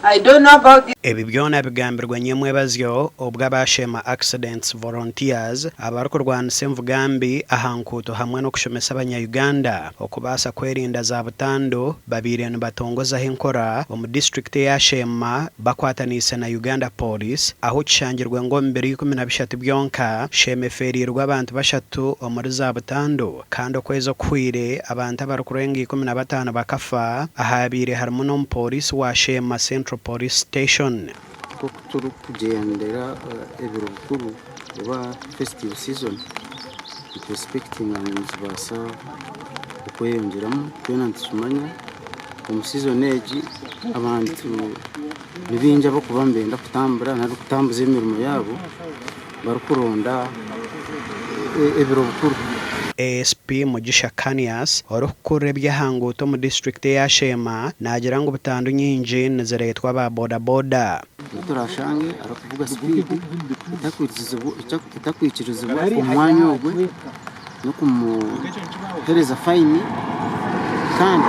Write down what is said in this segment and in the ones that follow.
I don't know about it. Ebi byona bigambirwa nyemwebazyo obwa Sheema Accidents Volunteers abarukurwanisa emvugambi aha nguuto hamwe n'okushomesa abanya-Uganda okubasa kwerinda za butandu babire nibatongozaho enkora omu district ya Sheema bakwatanise na Uganda Police aho kishangirwe ngo mu 2013 byonka Sheema eferirwe abantu bashatu omuri za butandu kandi okwezo kuhwire abantu abarukurenga 15 bakafa ahabire harimo n'omupolisi wa Sheema Central Police Station. Turi kugendera ebiro bikuru oba festive season respecting abazibasa okweyongeramu twena ntumanya omu season egi abantu nibinja bakuba mbenda kutambura nari kutambuza emirimo yabo barukuronda ebiro bikuru. ASP Mugisha Kanias orukure byahanguto mu district ya Sheema nagira ngo butandu nyinji niziretwa ba boda boda turashange arakuvuga speed itakwikirizibwa umwanya ogwe no kumuhereza fine kandi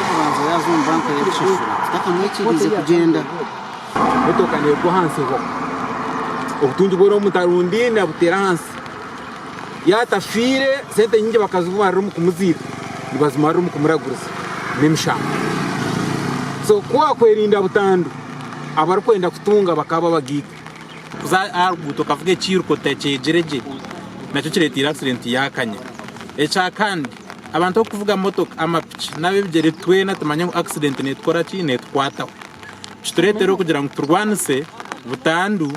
kubanza yazumva banka y'ishoferi takamwikirize kugenda mutokane ko hansi ho obutundu bwo mutarundi na butera hansi yatafire sente nyingi bakazuba rumu kumuzira nibazima rumu kumuraguriza nimshamba so kwa kwerinda butandu abaru kwenda kutunga bakaba bagiga za arguto kavuge chiruko techejereje nacho kiretira accident yakanye echa kandi abantu okuvuga motoka amapichi nabe bigere twena tumanya accident netkora chi netkwata chituretero kugira ngo turwanise butandu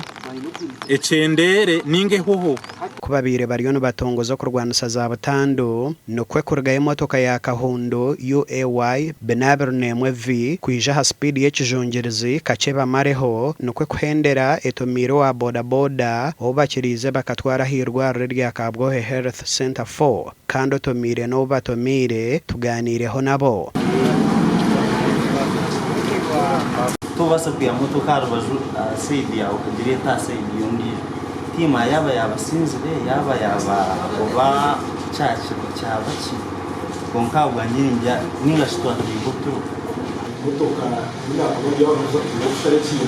echendere ninge hoho kubabire bariyo nibatongoza kurwanisa za butandu nokwe kurgaye motoka ya kahundo UAY B9V kwija ha speed y'ekijongerezi kacheba mareho nokwe kuhendera etomiro wa boda boda obakirize bakatwara hirwarire rya Kabgohe Health Center 4 kandi otomire no batomire tuganireho nabo. Tubasa kuya motoka rubaju side ya direta side yondi tima yaba yabasinzire yaba oba chachi cyabachi konka bwanyirinja ninga shitwa ndibuto motoka ninga abajya bamuza kugufara kintu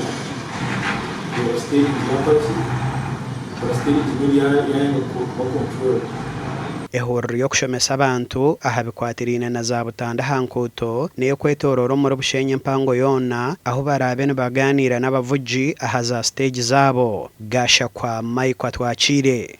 stage y'opati stage ya control ehuriro yo kushomesa abantu aha bikwatirine na za butanda hankuto niyo kwetororo muri bushenye mpango yona aho barabe baganira n'abavugi aha za stage zabo gasha kwa Mike Twachire.